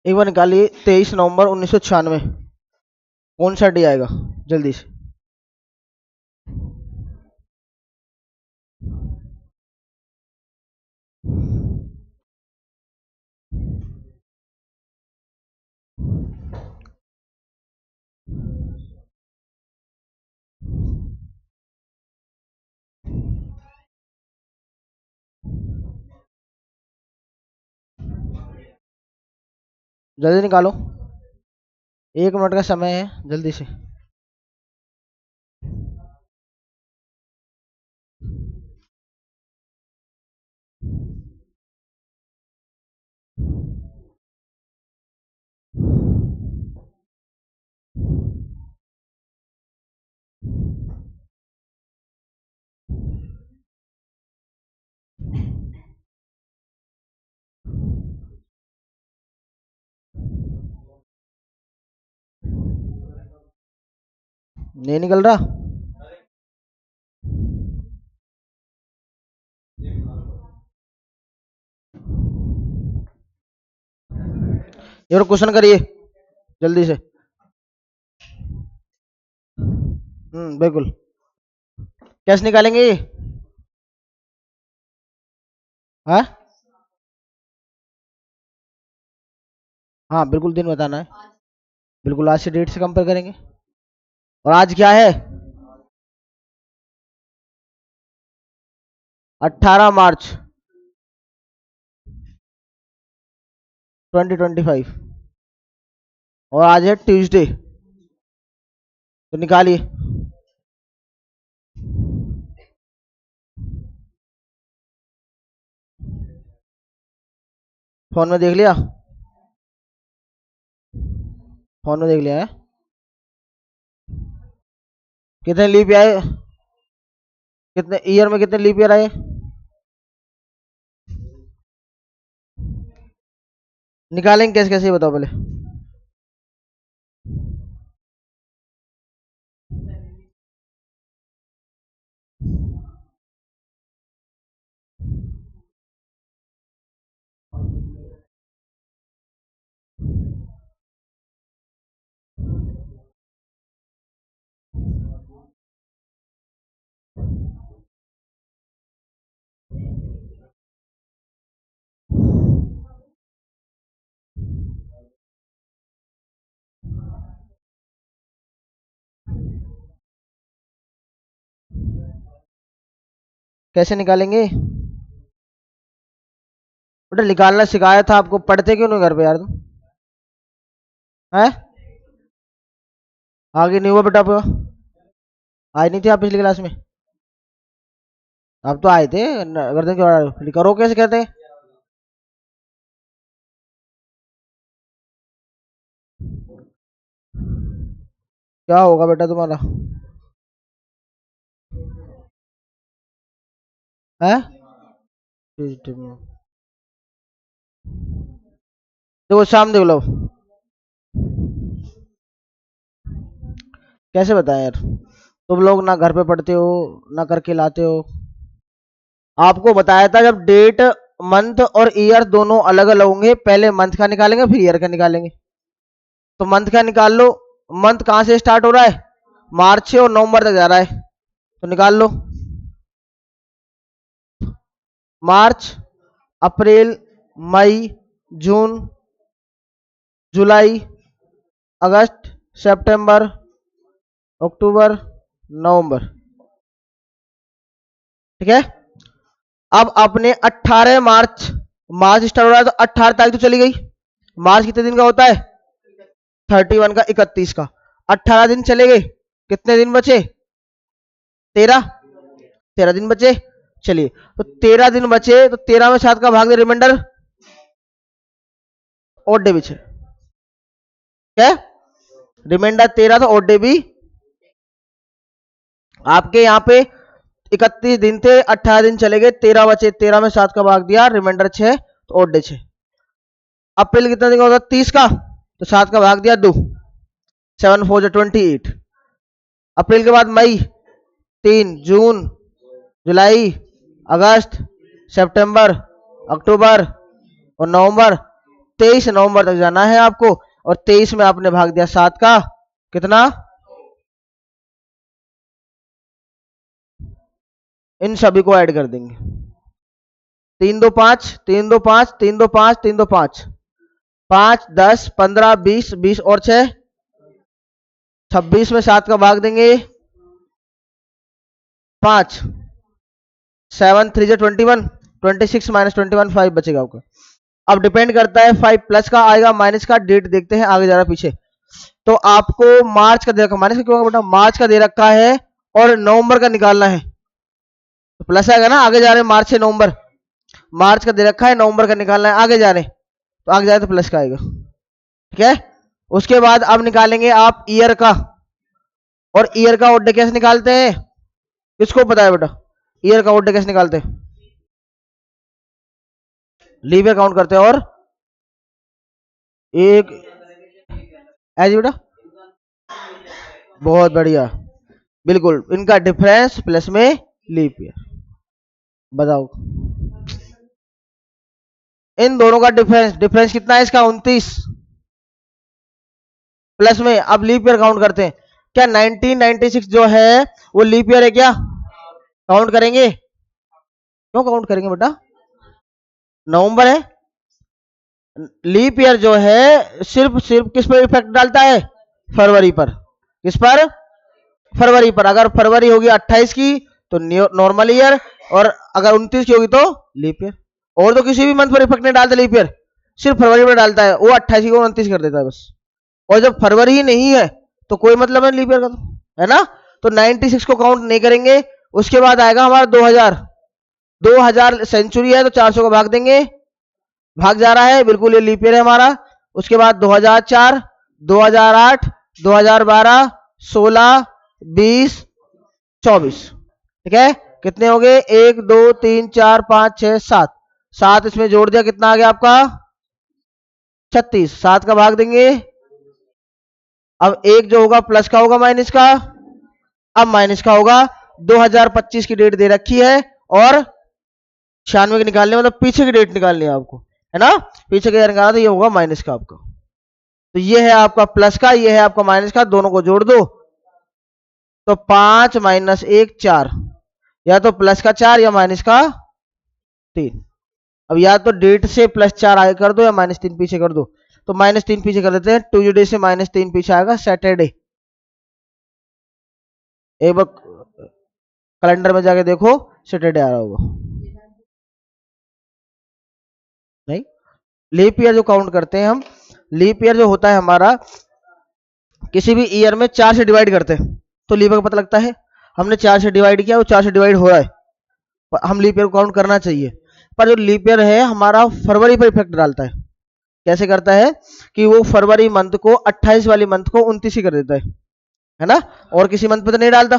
एक बार निकालिए 23 नवंबर 1996, कौन सा डे आएगा जल्दी से। जल्दी निकालो, 1 मिनट का समय है, जल्दी से। नहीं निकल रहा। ये क्वेश्चन करिए जल्दी से। बिल्कुल। कैसे निकालेंगे ये? हाँ हाँ बिल्कुल, दिन बताना है। बिल्कुल, आज से डेट से कंपेयर करेंगे। और आज क्या है? 18 मार्च 2025। और आज है ट्यूसडे, तो निकालिए। फोन में देख लिया? फोन में देख लिया है। कितने लीप आए, कितने ईयर में कितने लीप ईयर आए? निकालेंगे कैसे कैसे, ये बताओ पहले। कैसे निकालेंगे बेटा? निकालना सिखाया था आपको, पढ़ते क्यों नहीं घर पे यार तुम? हैं? आगे नहीं हुआ बेटा आपका? आए नहीं थे आप पिछली क्लास में? आप तो आए थे, गर्दन क्यों अड़ा रहे हो? करो कैसे कहते हैं? क्या होगा बेटा तुम्हारा? है? देखो शाम देख लो। कैसे बताएं यार, तुम लोग ना घर पे पढ़ते हो ना करके लाते हो। आपको बताया था जब डेट, मंथ और ईयर दोनों अलग अलग होंगे, पहले मंथ का निकालेंगे फिर ईयर का निकालेंगे। तो मंथ का निकाल लो। मंथ कहाँ से स्टार्ट हो रहा है? मार्च से और नवंबर तक जा रहा है, तो निकाल लो। मार्च, अप्रैल, मई, जून, जुलाई, अगस्त, सितंबर, अक्टूबर, नवंबर। ठीक है। अब अपने 18 मार्च, मार्च स्टार्ट हो रहा है तो 18 तारीख तो चली गई। मार्च कितने दिन का होता है? 31 का, 31 का। 18 दिन चले गए, कितने दिन बचे? 13। 13 दिन बचे। चलिए, तो 13 दिन बचे तो 13 में 7 का भाग दे, रिमाइंडर और डे बचे। क्या? रिमाइंडर 13 था, और डे भी आपके यहाँ पे 31 दिन थे, 18 दिन चले गए, 13 बचे, 13 में 7 का भाग दिया, रिमाइंडर 6, तो और डे 6। अप्रैल कितना दिन का होता? 30 का, तो 7 का भाग दिया 2, 7 4 28। अप्रैल के बाद मई 3, जून, जुलाई, अगस्त, सितंबर, अक्टूबर और नवंबर। 23 नवंबर तक जाना है आपको, और 23 में आपने भाग दिया 7 का कितना, इन सभी को ऐड कर देंगे। 3 2 5, 3 2 5, 3 2 5, 3 2 5, 5 10 15 20, 20 और 6 26 में 7 का भाग देंगे 5, 7 3 21, 26 माइनस 21 5 बचेगा आपका। अब डिपेंड करता है 5 प्लस का आएगा माइनस का, डेट देखते हैं आगे जा रहा पीछे। तो आपको मार्च का दे रखा, माइनस का क्यों बेटा, मार्च का दे रखा है और नवंबर का निकालना है, तो प्लस आएगा ना, आगे जा रहे हैं मार्च से नवंबर, मार्च का दे रखा है नवंबर का निकालना है, आगे जा रहे हैं तो आगे जा रहे तो प्लस का आएगा, ठीक है। उसके बाद अब निकालेंगे आप ईयर का, और ईयर का ओड कैसे निकालते हैं, किसको पता है बेटा, ईयर का ओड कैसे निकालते हैं, लीव ईयर काउंट करते हैं और एक एज बेटा, बहुत बढ़िया, बिल्कुल इनका डिफरेंस प्लस में लीप ईयर। बताओ इन दोनों का डिफरेंस, डिफरेंस कितना है इसका 29, प्लस में अब लीप ईयर काउंट करते हैं। क्या 1996 जो है वो लीप ईयर है क्या, काउंट करेंगे, क्यों काउंट करेंगे बेटा, नवंबर है, लीप ईयर जो है सिर्फ सिर्फ किस पर इफेक्ट डालता है, फरवरी पर, किस पर, फरवरी पर। अगर फरवरी होगी 28 की तो नॉर्मल ईयर, और अगर 29 की होगी तो लीप ईयर, और तो किसी भी मंथ पर इफेक्ट नहीं डालता लीप ईयर, सिर्फ फरवरी पर डालता है, वो 28 को 29 कर देता है बस, और जब फरवरी ही नहीं है तो कोई मतलब है लीप ईयर का, तो है ना, तो 96 को काउंट नहीं करेंगे। उसके बाद आएगा हमारा 2000 सेंचुरी है तो 400 को भाग देंगे, भाग जा रहा है, बिल्कुल ये लीप ईयर है हमारा। उसके बाद 2004, 2008, 2012, 16, 20, 24, ठीक है, कितने हो गए, 1 2 3 4 5 6 7, 7 इसमें जोड़ दिया, कितना आ गया आपका 36, 7 का भाग देंगे। अब एक जो होगा प्लस का होगा माइनस का, अब माइनस का होगा, 2025 की डेट दे रखी है, और 96 की निकालने मतलब पीछे की डेट निकालनी है आपको, है ना, पीछे का निकालना, तो ये होगा माइनस का आपका, तो ये है आपका प्लस का, ये है आपका माइनस का, दोनों को जोड़ दो तो 5 माइनस 1 4, या तो प्लस का 4 या माइनस का 3। अब या तो डेट से +4 आगे कर दो या -3 पीछे कर दो, तो -3 पीछे कर देते हैं, ट्यूजडे से -3 पीछे आएगा सैटरडे। एक बार कैलेंडर में जाके देखो सैटरडे आ रहा होगा, नहीं, लीप ईयर जो काउंट करते हैं हम, लीप ईयर जो होता है हमारा, किसी भी ईयर में 4 से डिवाइड करते हैं तो लीप ईयर का पता लगता है, हमने 4 से डिवाइड किया, वो 4 से डिवाइड हो रहा है, हम लीप ईयर को काउंट करना चाहिए, पर जो लीप ईयर है हमारा फरवरी पर इफेक्ट डालता है। कैसे करता है कि वो फरवरी मंथ को 28 वाली मंथ को 29 ही कर देता है ना, और किसी मंथ पे तो नहीं डालता।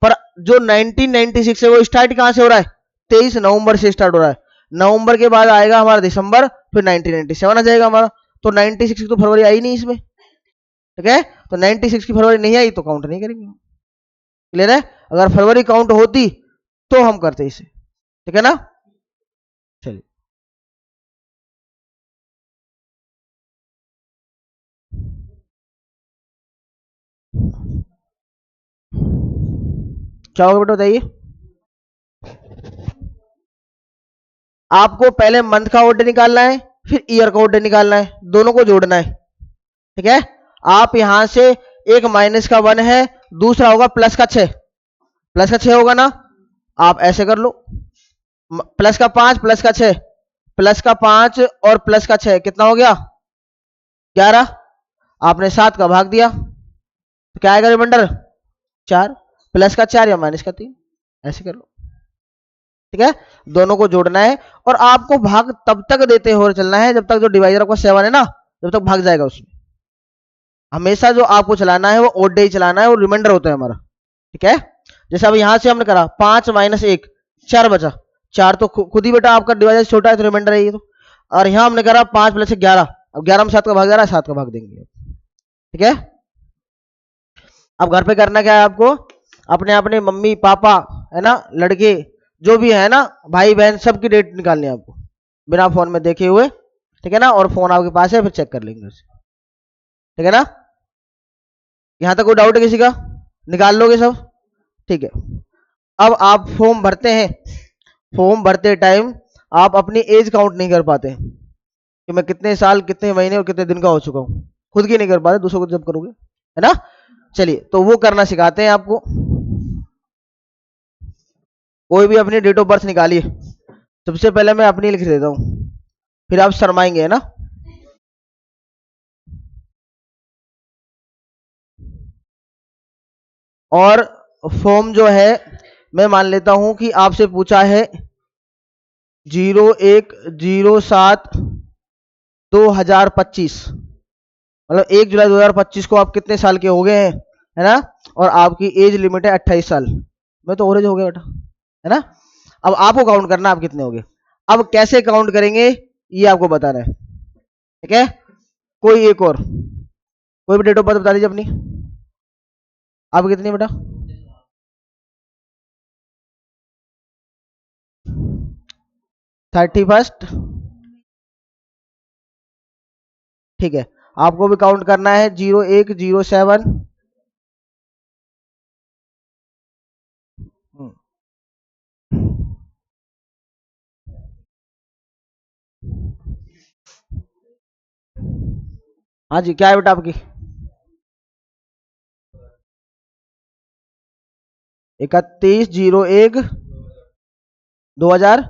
पर जो 1996 है वो स्टार्ट कहां से हो रहा है, 23 नवंबर से स्टार्ट हो रहा है, नवंबर के बाद आएगा हमारा दिसंबर, फिर 1997 आ जाएगा हमारा, तो 96 की तो फरवरी आई नहीं इसमें, ठीक है, तो 96 की फरवरी नहीं आई तो काउंट नहीं करेंगे, क्लियर है, अगर फरवरी काउंट होती तो हम करते इसे, ठीक है ना। चलिए क्या होगा बेटा बताइए, आपको पहले मंथ का ऑर्डर निकालना है, फिर ईयर का ऑर्डर निकालना है, दोनों को जोड़ना है, ठीक है। आप यहां से एक -1 है, दूसरा होगा +6, +6 होगा ना, आप ऐसे कर लो, +5 +6, +5 और +6 कितना हो गया 11, आपने 7 का भाग दिया तो क्या आएगा रिमाइंडर 4, +4 या -3, ऐसे कर लो, ठीक है, दोनों को जोड़ना है, और आपको भाग तब तक देते हुए चलना है जब तक जो डिवाइजर आपका 7 है ना, जब तक भाग जाएगा उसमें, हमेशा जो आपको चलाना है वो ओड डे ही चलाना है, वो रिमाइंडर होता है हमारा, ठीक है। जैसे अब यहां से हमने करा 5 - 1 4 बचा, 4 तो खुद ही बेटा आपका डिवाइजर छोटा है तो रिमाइंडर है ये तो, और यहां हमने करा 5 + 1 11, अब 11 में 7 का भाग जा रहा है, 7 का भाग देंगे, ठीक है। अब घर पे करना क्या है आपको, अपने अपने मम्मी पापा है ना, लड़के जो भी है ना, भाई बहन सबकी डेट निकालनी है आपको, बिना फोन में देखे हुए, ठीक है ना, और फोन आपके पास है, फिर चेक कर लेंगे उसे। ठीक है ना, यहां तक कोई डाउट है किसी का? निकाल लोगे सब? ठीक है। अब आप फॉर्म भरते हैं, फॉर्म भरते टाइम आप अपनी एज काउंट नहीं कर पाते कि मैं कितने साल, कितने महीने और कितने दिन का हो चुका हूं, खुद की नहीं कर पाते, दूसरों को जब करोगे, है ना। चलिए, तो वो करना सिखाते हैं आपको। कोई भी अपनी डेट ऑफ बर्थ निकालिए। सबसे पहले मैं अपनी लिख देता हूं, फिर आप शर्माएंगे, है ना। और फॉर्म जो है, मैं मान लेता हूं कि आपसे पूछा है 01/07/2025, मतलब 1 जुलाई 2025 को आप कितने साल के हो गए हैं, है ना। और आपकी एज लिमिट है 28 साल। मैं तो ओवरेज हो गया बेटा, है ना। अब आपको काउंट करना आप कितने हो गए। अब कैसे काउंट करेंगे ये आपको बताना है, ठीक है। कोई एक और, कोई भी डेट ऑफ बर्थ बता दीजिए अपनी। आप कितनी बेटा? 31। ठीक है, आपको भी काउंट करना है 01/07। हाँ जी, क्या है बेटा आपकी? 31/01/2000।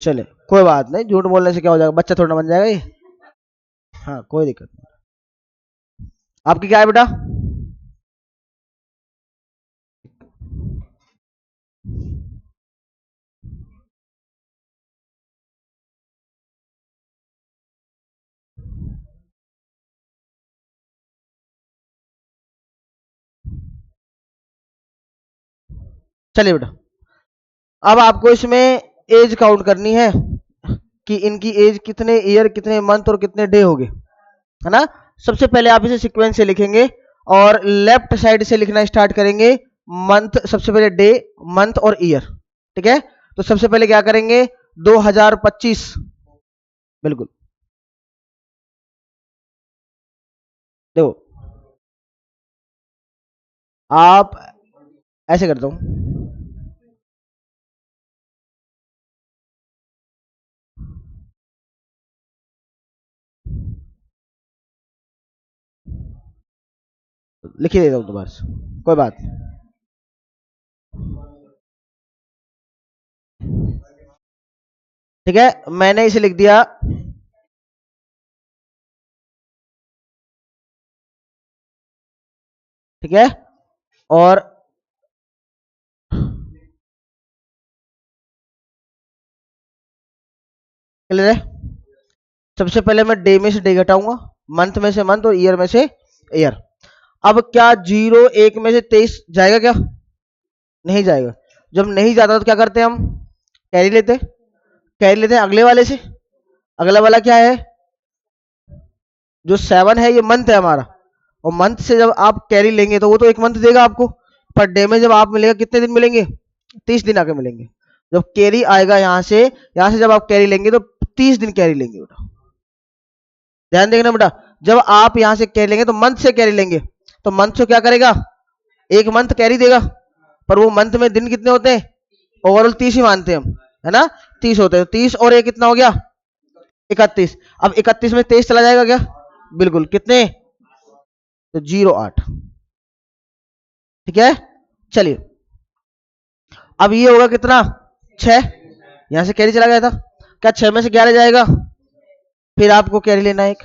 चले, कोई बात नहीं, झूठ बोलने से क्या हो जाएगा, बच्चा थोड़ा ना बन जाएगा ये। हाँ, कोई दिक्कत नहीं। आपकी क्या है बेटा? चलिए बेटा, अब आपको इसमें एज काउंट करनी है कि इनकी एज कितने ईयर, कितने मंथ और कितने डे हो गए, है ना। सबसे पहले आप इसे सीक्वेंस से लिखेंगे और लेफ्ट साइड से लिखना स्टार्ट करेंगे। मंथ, सबसे पहले डे, मंथ और ईयर, ठीक है। तो सबसे पहले क्या करेंगे, 2025, बिल्कुल। देखो, आप ऐसे करता हूं, लिख ही देता हूं, तो बस कोई बात नहीं। ठीक है, मैंने इसे लिख दिया। ठीक है, और क्लियर है। सबसे पहले मैं डे में से डे घटाऊंगा, मंथ में से मंथ और ईयर में से ईयर। अब क्या 01 में से 23 जाएगा क्या? नहीं जाएगा। जब नहीं जाता तो क्या करते हैं हम? कैरी लेते, कैरी लेते हैं अगले वाले से। अगला वाला क्या है? जो 7 है ये मंथ है हमारा, और मंथ से जब आप कैरी लेंगे तो वो तो एक मंथ देगा आपको। पर डे में जब आप मिलेगा कितने दिन मिलेंगे? 30 दिन आके मिलेंगे। जब कैरी आएगा यहाँ से जब आप कैरी लेंगे तो 30 दिन कैरी लेंगे बेटा। ध्यान देखना बेटा, जब आप यहाँ से कैरी लेंगे तो मंथ से कैरी लेंगे, तो मंथ से क्या करेगा, एक मंथ कैरी देगा। पर वो मंथ में दिन कितने होते हैं? ओवरऑल 30 ही मानते हैं हम, है ना। 30 होते हैं, 30 और ये कितना हो गया? 31। अब 31 में 23 चला जाएगा क्या? बिल्कुल, कितने? तो 08। ठीक है, चलिए। अब ये होगा कितना? 6। यहां से कैरी चला गया था, क्या 6 में से 11 जाएगा? फिर आपको कैरी लेना है एक,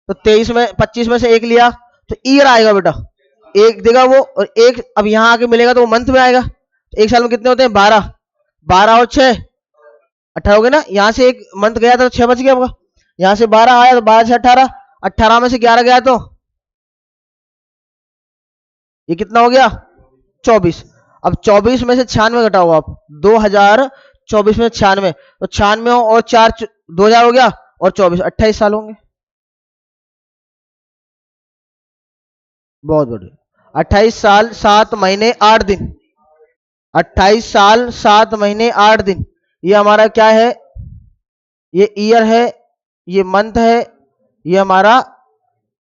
तो 23 में 25 में से एक लिया तो ईयर आएगा बेटा, एक देगा वो, और एक अब यहाँ आके मिलेगा तो वो मंथ में आएगा। तो एक साल में कितने होते हैं? 12। 12 और 6 18 हो गए ना। यहाँ से एक मंथ गया था तो 6 बच गया आपका। यहाँ से 12 आया तो 12 से 18, 18 में से 11 गया तो ये कितना हो गया? 24। अब 24 में से 96 घटाओ आप, 2024 में 96, तो 96 और 4 2000 हो गया, और 24 28 साल होंगे। बहुत बढ़िया। 28 साल 7 महीने 8 दिन। 28 साल 7 महीने 8 दिन, ये हमारा क्या है? ये ईयर है, ये मंथ है, ये हमारा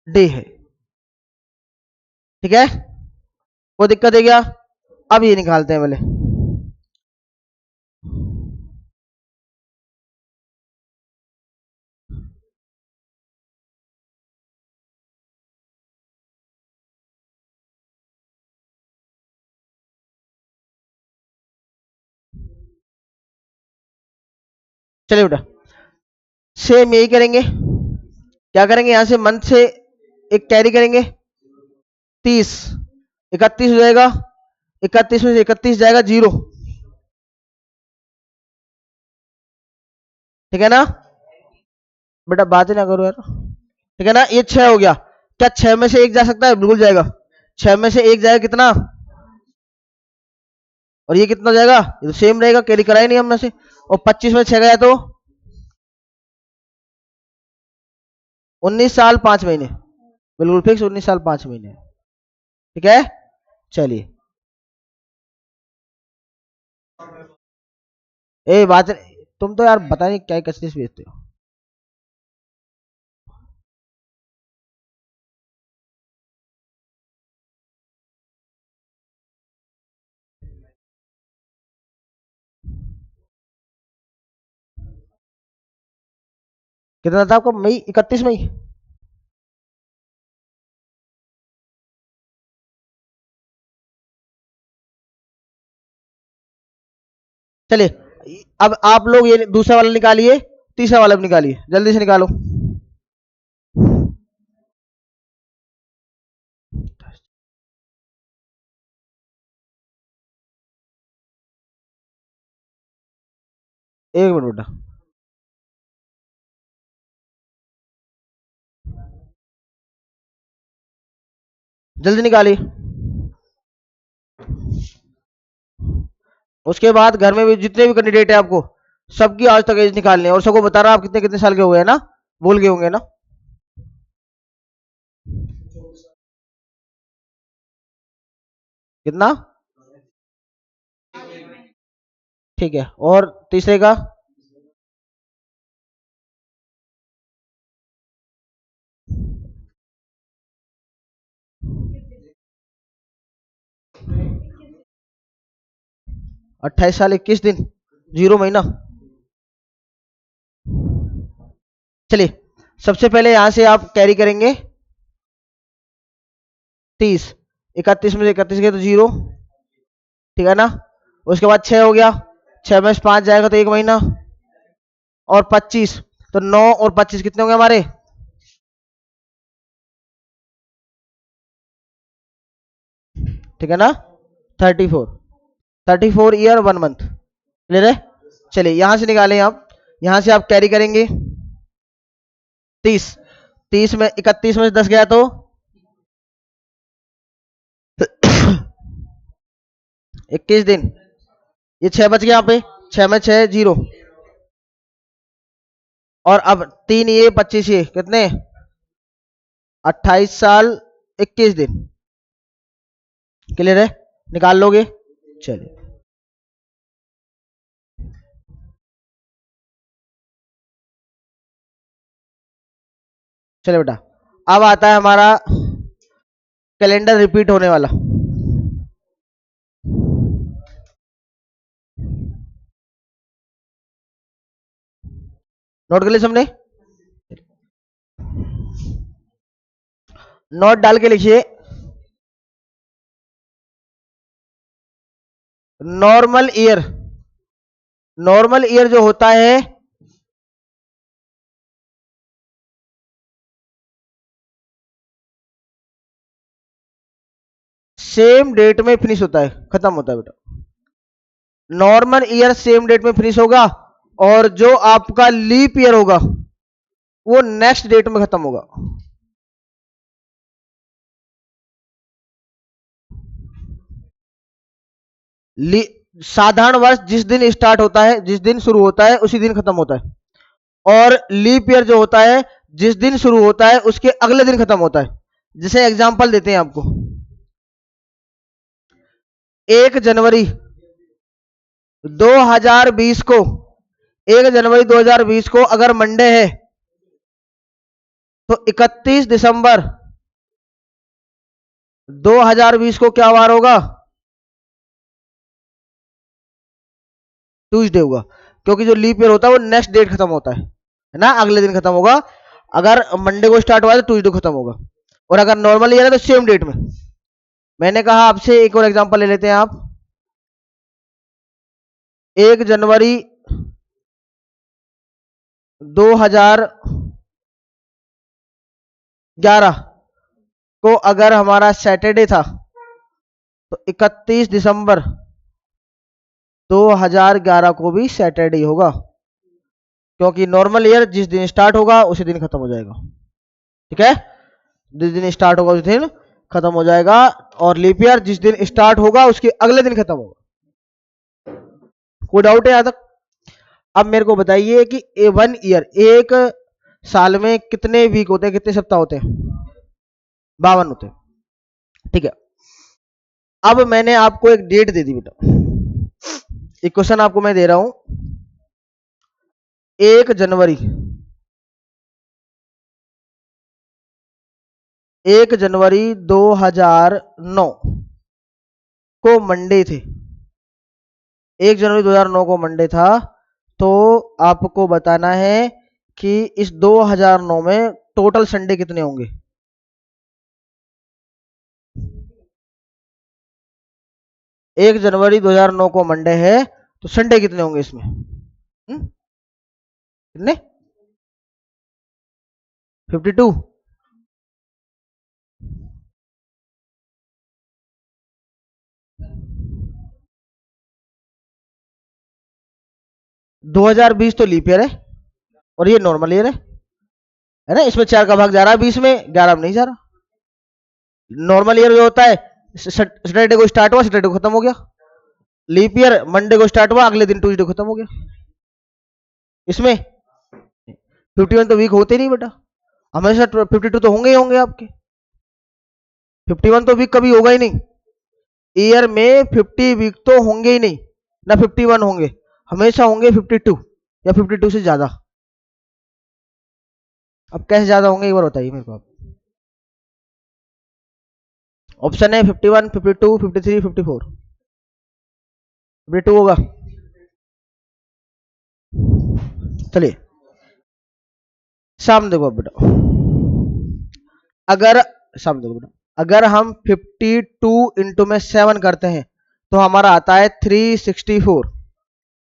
डे है। ठीक है, कोई दिक्कत है क्या? अब ये निकालते हैं पहले। चलिए बेटा, सेम यही करेंगे। क्या करेंगे? यहां से मंथ से एक कैरी करेंगे, 30, 31 हो जाएगा। 31 में से 31 जाएगा 0। ठीक है ना बेटा? बात ही ना करो यार। ठीक है ना? ये 6 हो गया। क्या 6 में से एक जा सकता है? बिल्कुल जाएगा। 6 में से एक जाएगा कितना? और ये कितना जाएगा? ये तो सेम रहेगा, कैरी कराया नहीं हमने से। और 25 में 6 गया तो 19 साल 5 महीने। बिल्कुल फिक्स 19 साल 5 महीने। ठीक है, चलिए। ए बात, तुम तो यार बता नहीं क्या कसलिस भेजते हो। कितना था आपका? मई, 31 मई। चलिए, अब आप लोग ये दूसरा वाला निकालिए, तीसरा वाला भी निकालिए, जल्दी से निकालो। एक मिनट बेटा। जल्दी निकालिए। उसके बाद घर में भी जितने भी कैंडिडेट है आपको, सबकी आज तक एज निकालनी है, और सबको बताना आप कितने कितने साल के हुए हैं ना, भूल गए होंगे ना? कितना? ठीक है, और तीसरे का? 28 साल 21 दिन 0 महीना। चलिए, सबसे पहले यहां से आप कैरी करेंगे 30। 31 में से 31 गए तो 0। ठीक है ना? उसके बाद 6 हो गया, 6 में से 5 जाएगा तो 1 महीना। और 25, तो 9 और 25 कितने होंगे हमारे? ठीक है ना? 34। 34 ईयर 1 मंथ। ले रहे? चलिए, यहां से निकालें आप। यहां से आप कैरी करेंगे 30। 30 में 31 में से 10 गया तो 21 दिन। ये 6 बच गया यहाँ पे, 6 में 6 0। और अब 3 ये 25 ये कितने? 28 साल 21 दिन। क्लियर है? निकाल लोगे? चलिए। चलिए बेटा, अब आता है हमारा कैलेंडर रिपीट होने वाला। नोट कर लिया सबने? नोट डाल के लिखिए, नॉर्मल ईयर। नॉर्मल ईयर जो होता है, सेम डेट में फिनिश होता है, खत्म होता है बेटा। नॉर्मल ईयर सेम डेट में फिनिश होगा, और जो आपका लीप ईयर होगा वो नेक्स्ट डेट में खत्म होगा। साधारण वर्ष जिस दिन स्टार्ट होता है, जिस दिन शुरू होता है उसी दिन खत्म होता है। और लीप ईयर जो होता है, जिस दिन शुरू होता है उसके अगले दिन खत्म होता है। जैसे एग्जांपल देते हैं आपको, 1 जनवरी 2020 को, 1 जनवरी 2020 को अगर मंडे है तो 31 दिसंबर 2020 को क्या वार होगा? ट्यूसडे होगा, क्योंकि जो लीप ईयर होता है वो नेक्स्ट डेट खत्म होता है ना, अगले दिन खत्म होगा। अगर मंडे को स्टार्ट हुआ है तो ट्यूसडे को खत्म होगा, और अगर नॉर्मल ईयर है तो सेम डेट में। मैंने कहा आपसे एक और एग्जांपल ले लेते हैं आप, 1 जनवरी 2011 को अगर हमारा सैटरडे था तो 31 दिसंबर 2011 को भी सैटरडे होगा, क्योंकि नॉर्मल ईयर जिस दिन स्टार्ट होगा उसी दिन खत्म हो जाएगा। ठीक है, जिस दिन स्टार्ट होगा उस दिन खत्म हो जाएगा, और लीप ईयर जिस दिन स्टार्ट होगा उसके अगले दिन खत्म होगा। कोई डाउट है यहां तक? अब मेरे को बताइए कि 1 ईयर, एक साल में कितने वीक होते हैं, कितने सप्ताह होते हैं? 52 होते हैं। ठीक है, अब मैंने आपको एक डेट दे दी बेटा, एक क्वेश्चन आपको मैं दे रहा हूं, 1 जनवरी 2009 को मंडे थे, 1 जनवरी 2009 को मंडे था, तो आपको बताना है कि इस 2009 में टोटल संडे कितने होंगे। एक जनवरी 2009 को मंडे है तो संडे कितने होंगे इसमें? कितने? 52। 2020 तो लीप ईयर है और ये नॉर्मल ईयर है ना, इसमें 4 का भाग जा रहा है 20 में, 11 में नहीं जा रहा। नॉर्मल ईयर जो होता है सैटरडे को स्टार्ट हुआ सैटरडे को खत्म हो गया, लीप ईयर मंडे को स्टार्ट हुआ अगले दिन ट्यूसडे खत्म हो गया। इसमें 51 तो वीक होते नहीं बेटा, हमेशा 52 तो होंगे ही होंगे आपके, 51 तो वीक कभी होगा ही नहीं। ईयर में 50 वीक तो होंगे ही नहीं ना, 51 होंगे, हमेशा होंगे 52 या 52 से ज्यादा। अब कैसे ज्यादा होंगे एक बार बताइए मेरे को आप। ऑप्शन है 51, 52, 53, 54। 52 होगा। चलिए सामने देखो बेटा, अगर सामने देखो बेटा, अगर हम 52 इंटू में 7 करते हैं तो हमारा आता है 364।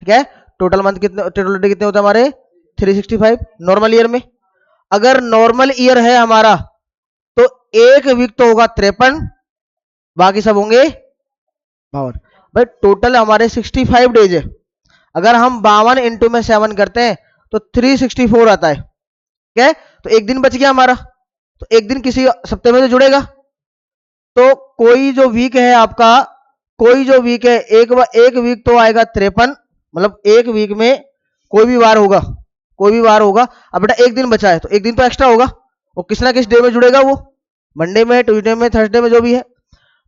ठीक है, टोटल मंथ कितने, टोटल डे कितने होते हैं हमारे? 365 नॉर्मल ईयर में। अगर नॉर्मल ईयर है हमारा तो एक वीक तो होगा 53, बाकी सब होंगे 52। भाई टोटल हमारे 65 डेज है, अगर हम 52 इंटू में 7 करते हैं तो 364 आता है। ठीक है, तो एक दिन बच गया हमारा, तो एक दिन किसी सप्ताह में तो जुड़ेगा, तो कोई जो वीक है आपका, कोई जो वीक है एक वीक तो आएगा 53, मतलब एक वीक में कोई भी वार होगा, कोई भी वार होगा। अब बेटा एक दिन बचा है तो एक दिन तो एक्स्ट्रा होगा, वो किस ना किस डे में जुड़ेगा, वो मंडे में, ट्यूसडे में, थर्सडे में, जो भी है।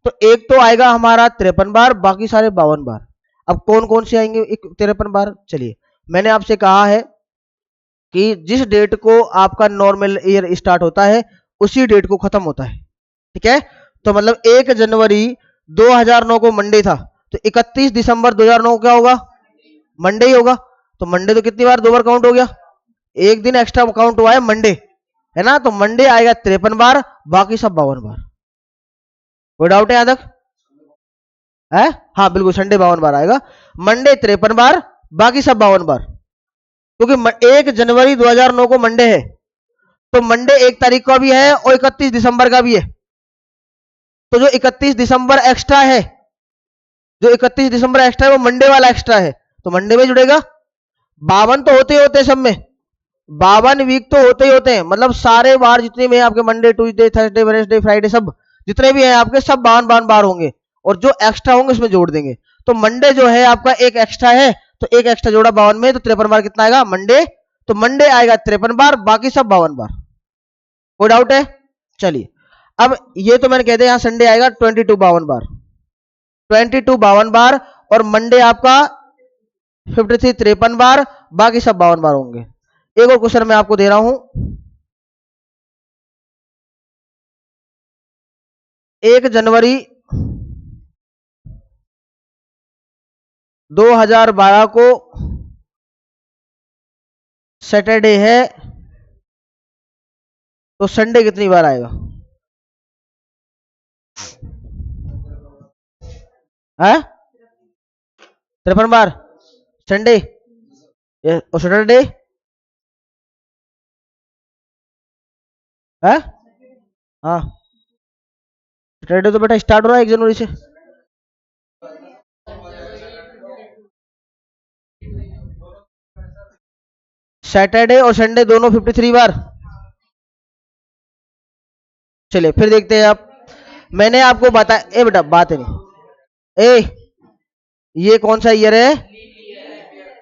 तो एक तो आएगा हमारा 53 बार, बाकी सारे 52 बार। अब कौन कौन से आएंगे 53 बार? चलिए मैंने आपसे कहा है कि जिस डेट को आपका नॉर्मल ईयर स्टार्ट होता है उसी डेट को खत्म होता है। ठीक है, तो मतलब 1 जनवरी 2009 को मंडे था तो 31 दिसंबर 2009 को क्या होगा? मंडे ही होगा। तो मंडे तो कितनी बार? 2 बार काउंट हो गया, एक दिन एक्स्ट्रा काउंट हुआ है मंडे, है ना, तो मंडे आएगा 53 बार, बाकी सब 52 बार। कोई डाउट है यहां तक? है? हाँ बिल्कुल, संडे 52 बार आएगा, मंडे 53 बार, बाकी सब 52 बार। क्योंकि 1 जनवरी 2009 को मंडे है तो मंडे 1 तारीख का भी है और 31 दिसंबर का भी है, तो जो 31 दिसंबर एक्स्ट्रा है, जो 31 दिसंबर एक्स्ट्रा है वो मंडे वाला एक्स्ट्रा है, तो मंडे में जुड़ेगा। 52 तो होते ही होते हैं सब में, 52 वीक तो होते ही होते हैं, मतलब सारे बार जितने भी हैं आपके, Monday, Tuesday, Thursday, Wednesday, Friday, सब जितने भी हैं आपके सब 52 बार होंगे, और जो एक्स्ट्रा होंगे उसमें जोड़ देंगे। तो मंडे जो है आपका एक एक्स्ट्रा है, तो एक एक्स्ट्रा जोड़ा 52 में, तो 53 बार कितना आएगा मंडे, तो मंडे आएगा 53 बार, बाकी सब 52 बार। कोई डाउट है? चलिए अब ये तो मैंने कह दिया, यहाँ संडे आएगा 22 52 बार, 22 52 बार, और मंडे आपका 53 53 बार, बाकी सब 52 बार होंगे। एक और क्वेश्चन मैं आपको दे रहा हूं, 1 जनवरी 2012 को सैटरडे है, तो संडे कितनी बार आएगा? है 53 बार संडे, और सैटरडे है। हाँ, सैटरडे तो बेटा स्टार्ट हो रहा है 1 जनवरी से। सैटरडे और संडे दोनों 53 बार। चलिए फिर देखते हैं आप, मैंने आपको बताया, ए बेटा बात है नहीं, ए ये कौन सा ईयर है?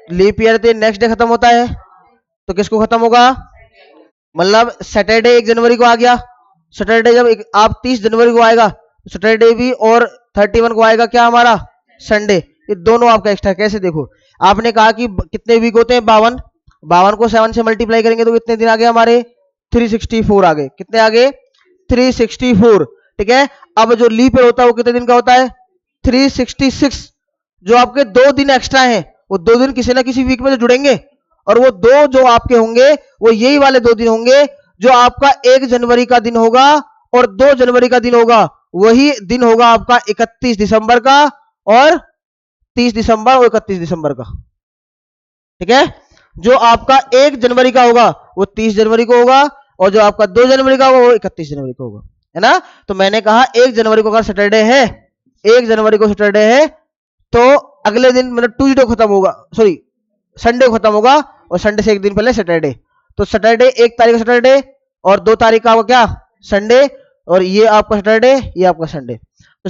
लीप ईयर, तो नेक्स्ट डे खत्म होता है, तो किसको खत्म होगा? मतलब सैटरडे 1 जनवरी को आ गया, सैटरडे जब आप 30 जनवरी को आएगा, तो सैटरडे भी, और 31 को आएगा क्या हमारा? संडे। ये दोनों आपका एक्स्ट्रा। कैसे? देखो, आपने कहा कि कितने वीक होते हैं? 52, 52 को 7 से मल्टीप्लाई करेंगे तो कितने दिन आ गए हमारे? 364 आ गए। कितने आ गए? 364। ठीक है, अब जो लीप ईयर होता है वो कितने दिन का होता है? 366। जो आपके 2 दिन एक्स्ट्रा हैं, वो 2 दिन किसी ना किसी वीक में तो जुड़ेंगे, और वो दो जो आपके होंगे वो यही वाले 2 दिन होंगे, जो आपका 1 जनवरी का दिन होगा और 2 जनवरी का दिन होगा। वही दिन होगा आपका 31 दिसंबर का, और 30 दिसंबर और 31 दिसंबर का। ठीक है, जो आपका 1 जनवरी का होगा वो 30 जनवरी को होगा, और जो आपका 2 जनवरी का होगा वो 31 जनवरी को होगा, है ना? तो मैंने कहा 1 जनवरी को अगर सैटरडे है, 1 जनवरी को सैटरडे है, तो अगले दिन मतलब ट्यूजडे खत्म होगा, सॉरी संडे को खत्म होगा, और संडे से एक दिन पहले सैटरडे। तो सैटरडे 1 तारीख सैटरडे, और 2 तारीख का आपका क्या? संडे, और ये आपका सैटरडे, ये आपका संडे। तो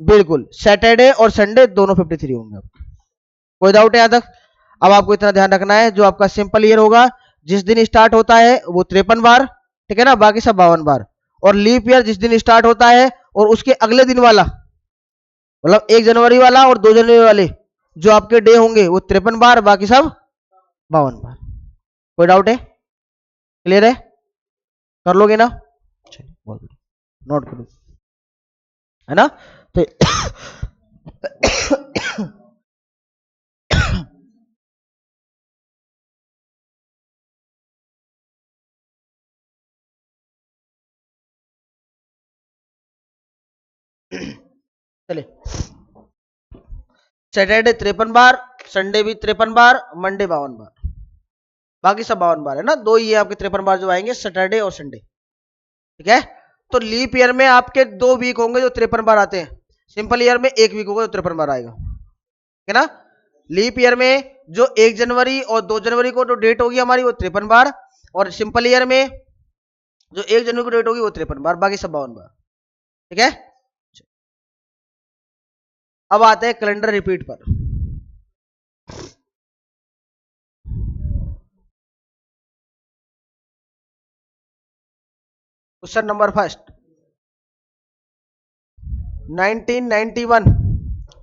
बिल्कुल सैटरडे और संडे दोनों 53 होंगे। कोई डाउट है यहाँ तक? अब आपको इतना ध्यान रखना है, जो आपका सिंपल ईयर होगा, जिस दिन स्टार्ट होता है वो 53 बार, ठीक है ना, बाकी सब 52 बार। और लीप ईयर जिस दिन स्टार्ट होता है और उसके अगले दिन वाला, मतलब 1 जनवरी वाला और 2 जनवरी वाले जो आपके डे होंगे वो 53 बार, बाकी सब 52 बार। कोई डाउट है? क्लियर है? कर लोगे ना? चलिए बहुत बढ़िया, नोट करो, है ना? तो चलिए, सैटरडे 53 बार, संडे भी 53 बार, मंडे 52 बार, बाकी सब 52 बार, है ना? दो ये आपके 53 बार जो आएंगे, सैटरडे और संडे। ठीक है, तो लीप ईयर में आपके 2 वीक होंगे जो 53 बार आते हैं, सिंपल ईयर में 1 वीक होगा जो 53 बार आएगा, है ना? लीप ईयर में जो 1 जनवरी और 2 जनवरी को जो डेट होगी हमारी वो 53 बार, और सिंपल ईयर में जो 1 जनवरी को डेट होगी वो 53 बार, बाकी सब 52 बार। ठीक है, अब आते हैं कैलेंडर रिपीट पर। क्वेश्चन नंबर फर्स्ट, 1991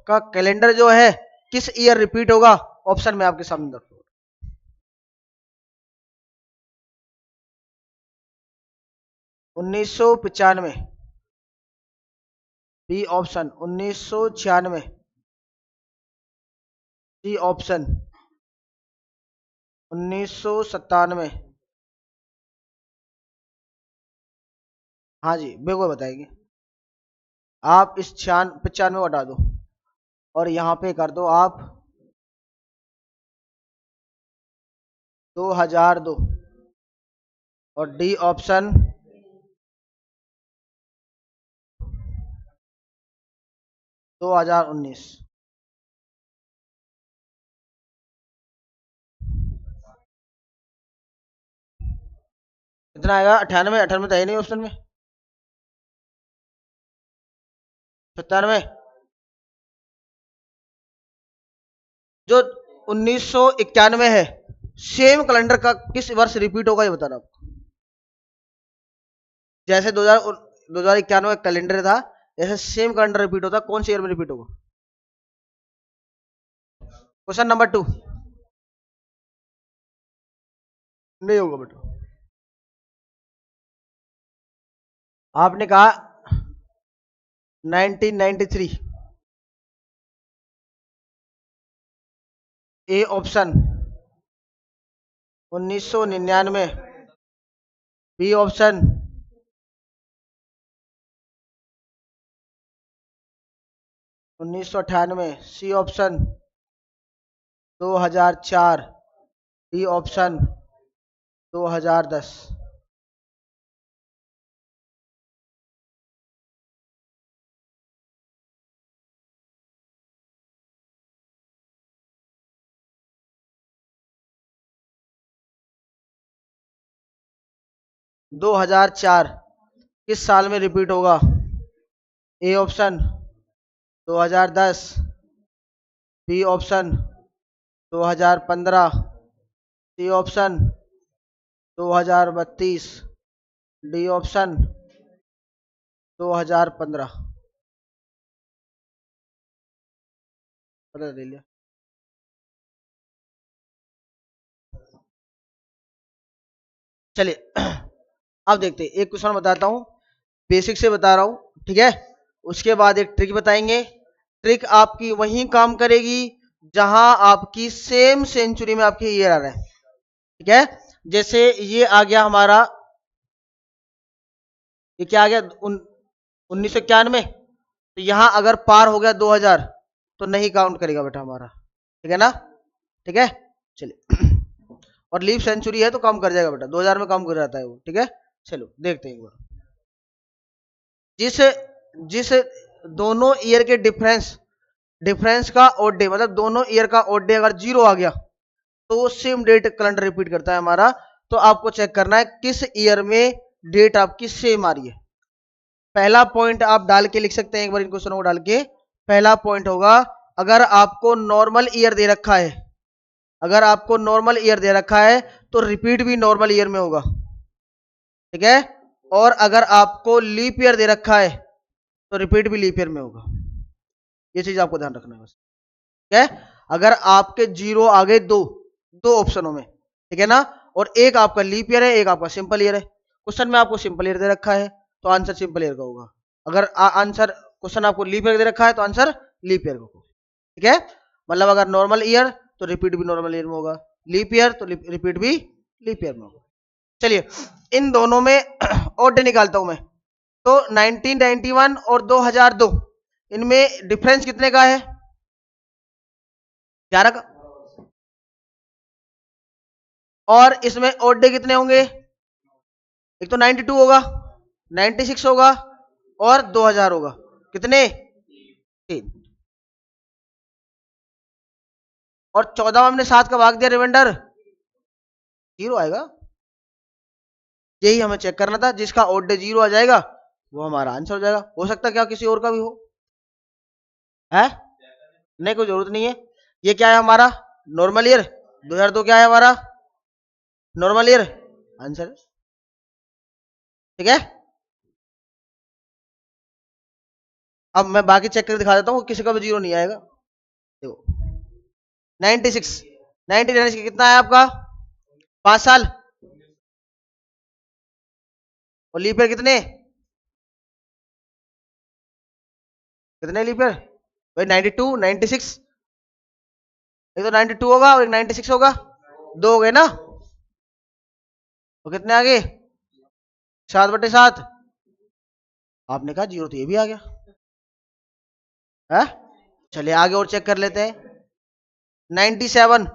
का कैलेंडर जो है किस ईयर रिपीट होगा? ऑप्शन में आपके सामने रखो। 1995, बी ऑप्शन 1996, सी ऑप्शन 1997। हाँ जी, बिल्कुल बताएंगे। आप इस 95 को हटा दो और यहाँ पे कर दो आप 2002, और डी ऑप्शन 2019। कितना आएगा? 98, 98 तो है नहीं ऑप्शन में, 97। जो 1991 है, सेम कैलेंडर का किस वर्ष रिपीट होगा ये बताना आपको। जैसे 2091 कैलेंडर था, ऐसे सेम कैलेंडर रिपीट होता, कौन से ईयर में रिपीट होगा? क्वेश्चन नंबर 2 नहीं होगा बेटा। आपने कहा 1993, A option 1999, B option 1998, C option 2004, D option 2010। 2004 किस साल में रिपीट होगा? A option 2010, B option 2015, C option 2032, D option 2015। पता ले लिया। चलिए अब देखते हैं, एक क्वेश्चन बताता हूं, बेसिक से बता रहा हूं, ठीक है। उसके बाद एक ट्रिक बताएंगे। ट्रिक आपकी वहीं काम करेगी जहां आपकी सेम सेंचुरी में आपके ईयर आ रहा है, ठीक है। जैसे ये आ गया हमारा, ये क्या आ गया 1991, तो यहां अगर पार हो गया 2000 तो नहीं काउंट करेगा बेटा हमारा, ठीक है ना, ठीक है। चलिए और लीप सेंचुरी है तो कम कर जाएगा बेटा, 2000 में कम कर जाता है वो, ठीक है। चलो देखते हैं एक बार। जिस जिस दोनों ईयर के डिफरेंस का ओड डे, मतलब दोनों ईयर का ओड डे अगर 0 आ गया तो वो सेम डेट कैलेंडर रिपीट करता है हमारा। तो आपको चेक करना है किस ईयर में डेट आपकी सेम आ रही है। पहला पॉइंट आप डाल के लिख सकते हैं, एक बार इन क्वेश्चनों को डाल के। पहला पॉइंट होगा, अगर आपको नॉर्मल ईयर दे रखा है, अगर आपको नॉर्मल ईयर दे रखा है तो रिपीट भी नॉर्मल ईयर में होगा, ठीक है। और अगर आपको लीप ईयर दे रखा है तो रिपीट भी लीप ईयर में होगा। ये चीज आपको ध्यान रखना है बस, ठीक है। अगर आपके 0 आ गए दो दो ऑप्शनों में, ठीक है ना, और एक आपका लीप ईयर है, एक आपका सिंपल ईयर है। क्वेश्चन में आपको सिंपल ईयर दे रखा है तो आंसर सिंपल ईयर का होगा। अगर आंसर क्वेश्चन आपको लीप ईयर दे रखा है तो आंसर लीप ईयर का होगा, ठीक है। मतलब अगर नॉर्मल ईयर तो रिपीट भी नॉर्मल ईयर में होगा, लीप ईयर तो रिपीट भी लीप ईयर में होगा। चलिए इन दोनों में ओड डे निकालता हूं मैं। तो 1991 और 2002 इनमें डिफरेंस कितने का है? 11 का। और इसमें ओड डे कितने होंगे? एक तो 92 होगा, 96 होगा और 2000 होगा। कितने? 3। और 14 में हमने 7 का भाग दिया, रिमाइंडर 0 आएगा। यही हमें चेक करना था, जिसका ओड डे 0 आ जाएगा वो हमारा आंसर हो जाएगा। हो सकता है क्या किसी और का भी हो, है नहीं, कोई जरूरत नहीं है। ये क्या है हमारा? Normal year. 2002 क्या है हमारा? नॉर्मल ईयर, आंसर, ठीक है। अब मैं बाकी चेक करके दिखा देता हूँ, किसी का भी 0 नहीं आएगा। देखो 96, 1996 कितना है आपका? 5 साल। और लीप ईयर कितने कितने लीप ईयर? भाई 92, 96, एक तो 92 होगा और एक 96 होगा, 2 हो गए ना। तो कितने आ गए? 7/7। आपने कहा 0 तो ये भी आ गया है। चलिए आगे और चेक कर लेते हैं। 97,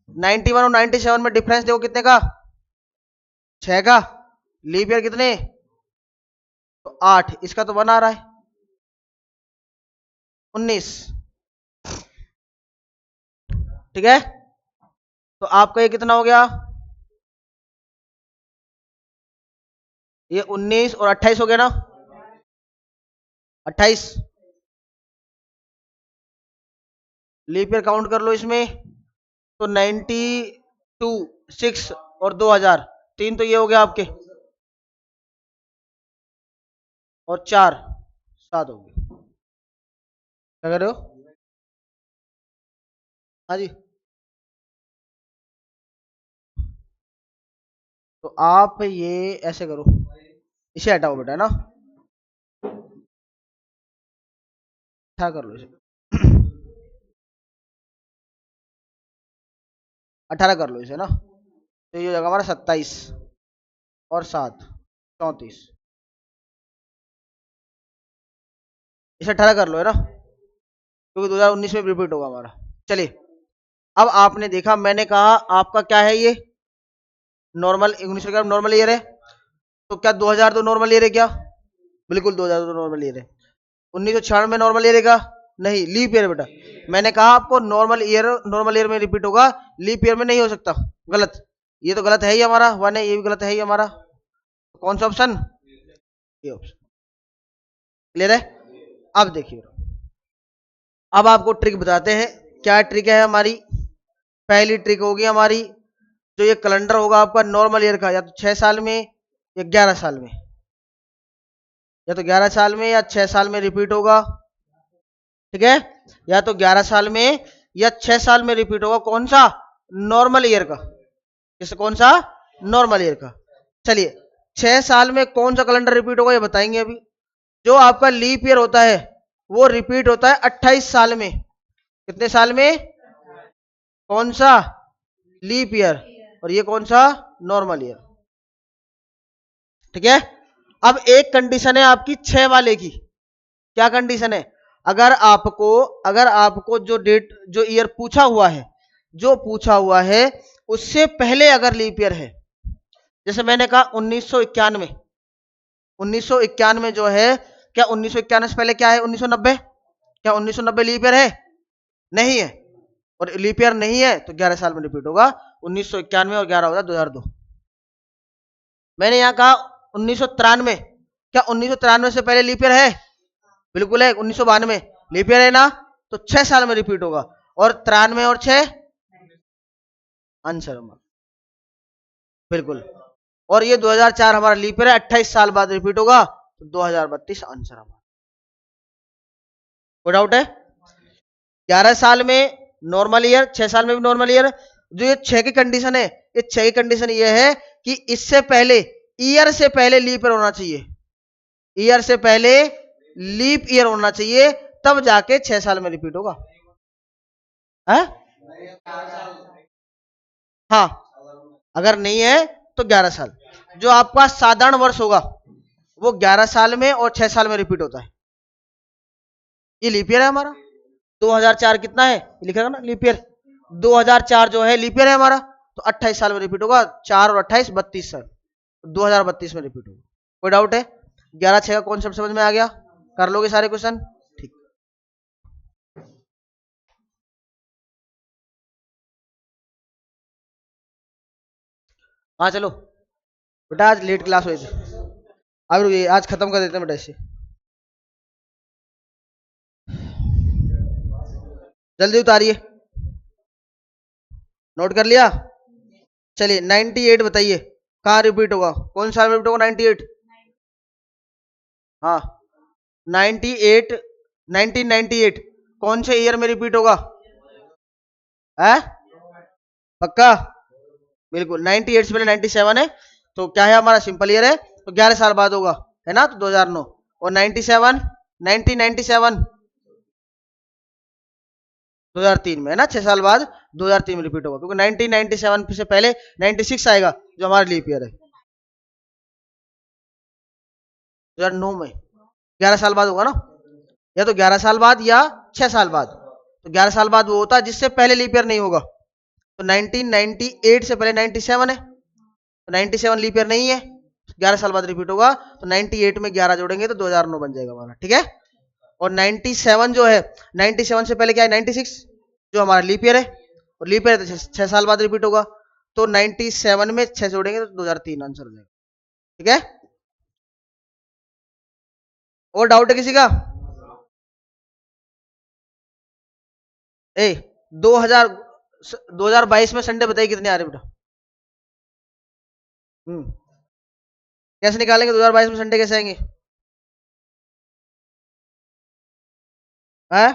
91 और 97 में डिफरेंस देखो कितने का? 6 का। लीप ईयर कितने? तो 8, इसका तो 1 आ रहा है, 19, ठीक है। तो आपका ये कितना हो गया? ये 19 और 28 हो गया ना, 28। लीप ईयर काउंट कर लो इसमें, तो 92, 6 और 2000, 3 तो ये हो गया आपके। और 4 7 हो गए। क्या कर रहे हो? हाँ जी। तो आप ये ऐसे करो, इसे हटाओ बेटा ना, क्या कर लो इसे 18 कर लो इसे ना, तो ये हो जाएगा हमारा 27 और 7 34। इसे 18 कर लो है ना, क्योंकि 2019 में रिपीट होगा हमारा। चलिए, अब आपने देखा, मैंने कहा आपका क्या है ये नॉर्मल, 19 का नॉर्मल ईयर है, तो क्या 2002 नॉर्मल ईयर है क्या? बिल्कुल 2002 नॉर्मल ईयर है। 1996 नॉर्मल ईयर है क्या? नहीं, लीप ईयर बेटा। मैंने कहा आपको नॉर्मल ईयर में रिपीट होगा, लीप ईयर में नहीं हो सकता। गलत, ये तो गलत है ही हमारा, वन है, ये भी गलत है ही हमारा। कौन सा ऑप्शन? ये ऑप्शन। क्लियर है? अब देखिए, अब आपको ट्रिक बताते हैं। क्या ट्रिक है हमारी? पहली ट्रिक होगी हमारी, जो ये कैलेंडर होगा आपका नॉर्मल ईयर का, या तो 6 साल में या 11 साल में, या तो 11 साल में या 6 साल में रिपीट होगा। ठीक है? या तो 11 साल में या 6 साल में रिपीट होगा। कौन सा? नॉर्मल ईयर का। किस, कौन सा? नॉर्मल ईयर का। चलिए, 6 साल में कौन सा कैलेंडर रिपीट होगा ये बताएंगे अभी। जो आपका लीप ईयर होता है वो रिपीट होता है 28 साल में। कितने साल में? कौन सा? Leap year. और ये कौन सा? Normal year. ठीक है? अब एक कंडीशन है आपकी 6 वाले की। क्या कंडीशन है? अगर आपको जो डेट, जो ईयर पूछा हुआ है, जो पूछा हुआ है उससे पहले अगर लीप ईयर है, जैसे मैंने कहा 1991, 1991 जो है, क्या 1991 से पहले क्या है? 1990। क्या 1990 लीप ईयर है? नहीं है। और लीप ईयर नहीं है तो 11 साल में रिपीट होगा। 1991 और 11 होगा 2002। मैंने यहां कहा 1993, क्या 1993 से पहले लीप ईयर है? बिल्कुल है। 1992 लीप ईयर है ना, तो 6 साल में रिपीट होगा। और 93 और 6 आंसर हमारा, बिल्कुल। और ये 2004 हमारा लीप ईयर है, 28 साल बाद रिपीट होगा, तो 2032 आंसर हमारा। कोई डाउट है? 11 साल में नॉर्मल ईयर, 6 साल में भी नॉर्मल ईयर। जो ये 6 की कंडीशन है, ये 6 की कंडीशन ये है कि इससे पहले, ईयर से पहले लीप ईयर होना चाहिए। ईयर से पहले लीप ईयर होना चाहिए, तब जाके 6 साल में रिपीट होगा। है? हाँ, अगर नहीं है तो 11 साल। जो आपका साधारण वर्ष होगा वो 11 साल में और 6 साल में रिपीट होता है। ये लीप ईयर है हमारा। 2004 कितना है, लिखा है ना लीप ईयर। 2004 जो है लीप ईयर है हमारा, तो 28 साल में रिपीट होगा। 4 और 28 32 साल, 2032 में रिपीट होगा। कोई डाउट है? 11 6 का कॉन्सेप्ट समझ में आ गया? कर लोगे सारे क्वेश्चन? ठीक। हाँ चलो बेटा, आज लेट क्लास हुई थी। अब ये आज खत्म कर देते हैं बेटा इसे। जल्दी उतारिए। नोट कर लिया? चलिए 98 बताइए, कहाँ रिपीट होगा? कौन सा रिपीट होगा 98? हाँ, 98, 1998 कौन से ईयर में रिपीट होगा? है? पक्का? बिल्कुल। 98 से पहले 97 है, तो क्या है हमारा? सिंपल ईयर है, तो 11 साल बाद होगा, है ना, तो 2009। और 97, 1997 2003 में, है ना, 6 साल बाद 2003 में रिपीट होगा, क्योंकि 1997 से पहले 96 आएगा जो हमारा लीप ईयर है। 2009 में 11 साल बाद होगा ना, या तो 11 साल बाद या 6 साल बाद। तो 11 साल बाद वो होता है जिससे पहले लीप ईयर नहीं होगा। तो 1998 से पहले 97 है, तो 97 लीप ईयर नहीं है, 11 साल बाद रिपीट होगा, तो 98 में 11 जोड़ेंगे तो 2009 बन जाएगा हमारा। ठीक है? और 97 जो है, 97 से पहले क्या है? 96 जो हमारा लीप ईयर है, और लीप ईयर 6 साल बाद रिपीट होगा, तो 97 में 6 जोड़ेंगे तो 2003 आंसर हो जाएगा। ठीक है? और डाउट है किसी का? ए 2000 2022 में संडे बताइए कितने आ रहे बेटा? कैसे निकालेंगे 2022 में संडे कैसे आएंगे? है?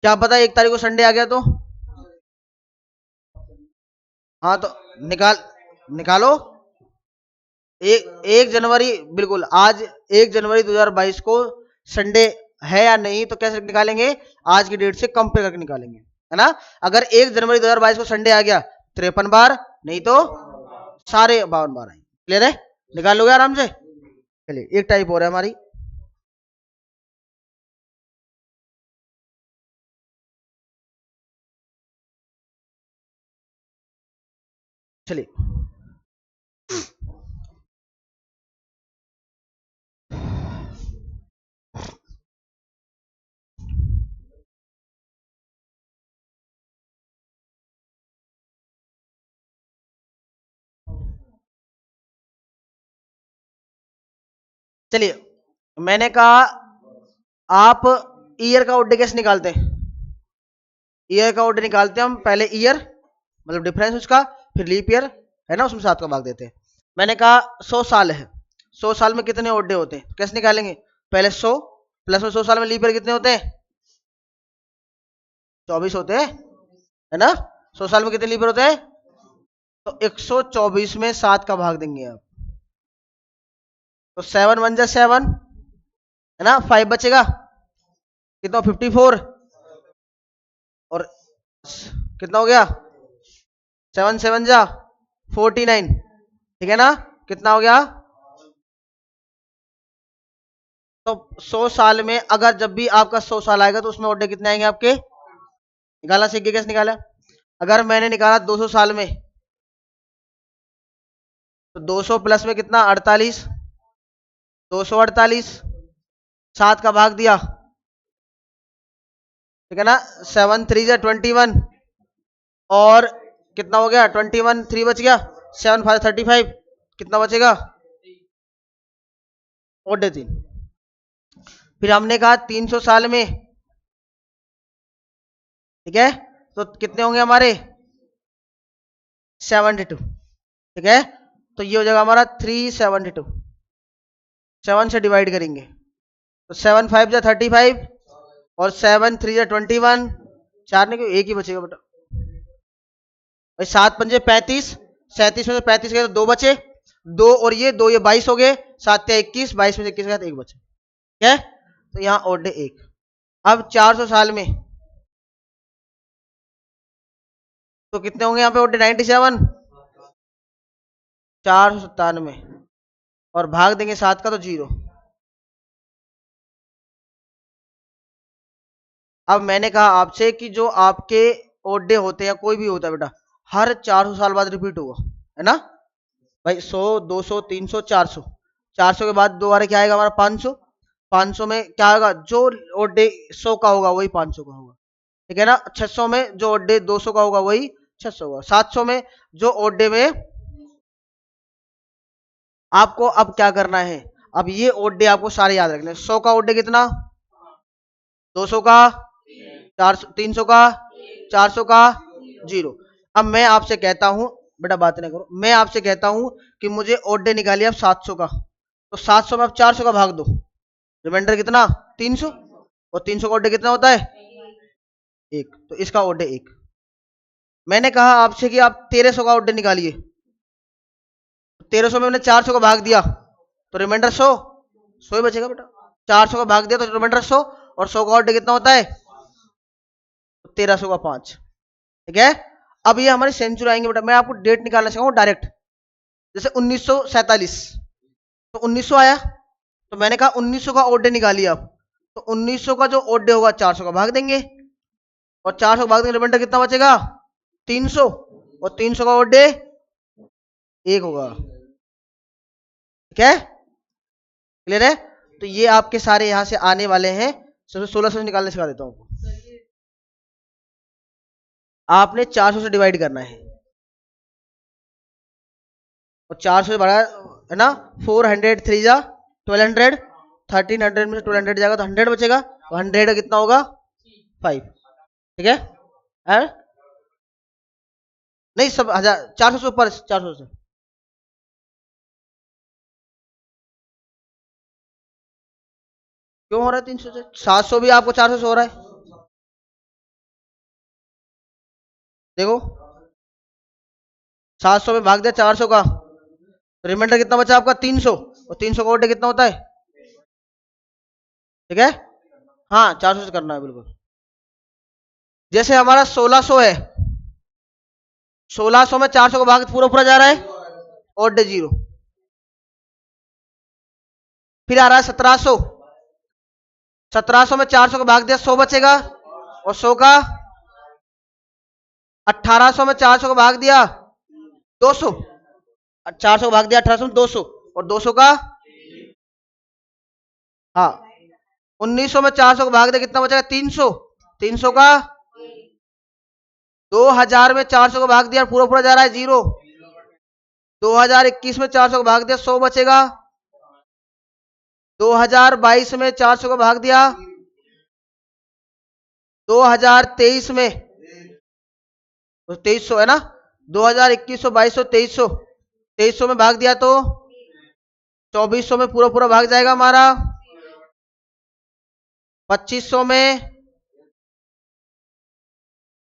क्या पता 1 तारीख को संडे आ गया तो। हाँ तो निकाल, निकालो। 1 जनवरी, बिल्कुल आज 1 जनवरी 2022 को संडे है या नहीं, तो कैसे निकालेंगे? आज की डेट से कंपेयर करके निकालेंगे, है ना। अगर 1 जनवरी 2022 को संडे आ गया 53 बार, नहीं तो सारे 52 बार आए। क्लियर है? निकाल लोगे आराम से। चलिए एक टाइप हो रहा है हमारी। चलिए चलिए, मैंने कहा आप ईयर का ओडे कैसे निकालते हैं? ईयर का ओडे निकालते हैं हम पहले ईयर, मतलब डिफरेंस उसका, फिर लीप ईयर, है ना, उसमें 7 का भाग देते हैं। मैंने कहा 100 साल है, 100 साल में कितने ओडे होते हैं, कैसे निकालेंगे? पहले 100 प्लस में 100 साल में लीप ईयर कितने होते हैं? 24 होते हैं, है ना। 100 साल में कितने लीप ईयर होते हैं? तो 124 में 7 का भाग देंगे आप, तो 7 1 जा 7, है ना, 5 बचेगा, कितना? 54, और कितना हो गया? 7 7 जा 49, ठीक है ना। कितना हो गया? तो 100 साल में अगर जब भी आपका 100 साल आएगा तो उसमें ओडे कितने आएंगे आपके? निकालना सीख गए, कैसे निकाला? अगर मैंने निकाला 200 साल में, तो 200 प्लस में कितना? 48, 248, 7 का भाग दिया, ठीक है ना। 7 3 जा 21, और कितना हो गया? 21, 3 बच गया, 7 5 35, कितना बचेगा? ओडे 3। फिर हमने कहा 300 साल में, ठीक है, तो कितने होंगे हमारे? 72, ठीक है। तो ये हो जाएगा हमारा 372, 7 से डिवाइड करेंगे, तो 7 5 जा 35, और 7 3 जा 21, 4 नहीं, क्यों एक ही बचेगा बेटा भाई। 7 पंजे 35, 37 में से 35 गए तो 2 बचे, 2 और ये 2, ये 22 हो गए, 7 या 21, 22 में से 21 गया तो 1 बचे, ठीक है। तो यहाँ ओडे 1। अब 400 साल में तो कितने होंगे यहाँ पे ओडे? 97, 497, और भाग देंगे 7 का तो 0। अब मैंने कहा आपसे कि जो आपके ओडे होते हैं, कोई भी होता है बेटा, हर 400 साल बाद रिपीट होगा, है ना भाई। 100 200 300 400, 400 के बाद दोबारा क्या आएगा हमारा? 500, 500 में क्या आएगा? जो ओडे 100 का होगा वही 500 का होगा, ठीक है ना। 600 में जो ओडे 200 का होगा वही 600 होगा। 700 में जो ओडे में, आपको अब क्या करना है? अब ये ओडे आपको सारे याद रखने हैं। 100 का ओडे कितना? 200 का, 400, 300 का, 400 का, 0। अब मैं आपसे कहता हूं, बेटा बात नहीं करो, मैं आपसे कहता हूं कि मुझे ओडे निकालिए अब 700 का, तो 700 में अब 400 का भाग दो, रिमाइंडर कितना? 300, और 300 का ओडे कितना होता है? 1, तो इसका ओडे 1। मैंने कहा आपसे कि आप 1300 का ओडे निकालिए, 1300 में मैंने 400 का भाग दिया, तो रिमाइंडर 100, 100 ही बचेगा बेटा। 400 का भाग दिया तो रिमाइंडर 100, और 100 का ओडे कितना होता है? 1300 का 5, ठीक है। अब ये हमारी सेंचुरी आएंगे बेटा, मैं आपको डेट निकालना सिखाऊंगा डायरेक्ट। जैसे 1947, तो 1900 आया, तो मैंने कहा 1900 का ओडे निकालिए आप, तो 1900 का जो ओडे होगा 400 का भाग देंगे, और 400 का भाग देंगे, रिमाइंडर कितना बचेगा? 300, और 300 का ओडे 1 होगा, ठीक है। क्लियर है? तो ये आपके सारे यहां से आने वाले हैं। 1600 से निकालने सिखा देता हूं आपको। आपने 400 से डिवाइड करना है, और 400 से बढ़ा, है ना। 400 3 जा 1200, 1300 में से 1200 जाएगा तो 100 बचेगा, तो 100 कितना होगा? 5, ठीक है। नहीं सब 1000, 400 से ऊपर, 400 से क्यों हो रहा है 300 से? 700 भी आपको 400 से हो रहा है। देखो 700 में भाग दिया 400 का, तो रिमाइंडर कितना बचा आपका 300, और 300 का ऑर्डर कितना होता है? ठीक है, हाँ 400 से करना है बिल्कुल। जैसे हमारा 1600 है, 1600 में 400 का भाग पूरा पूरा जा रहा है, ऑर्डर जीरो। फिर आ रहा है 1700, 1700 में 400 का भाग दिया 100 बचेगा, और 100 का 1800 में 400 का भाग दिया 200, 400 का भाग दिया 1800 में 200, और 200 का, हाँ 1900 में 400 का भाग दिया कितना बचेगा 300, 300 का 2000 में 400 का भाग दिया पूरा पूरा जा रहा है जीरो, 2021 में 400 का भाग दिया 100 बचेगा, 2022 में 400 का भाग दिया, 2023 में तो 2300 है ना, 2021 2200 2300, 2300 में भाग दिया तो 2400 में पूरा पूरा भाग जाएगा हमारा, 2500 में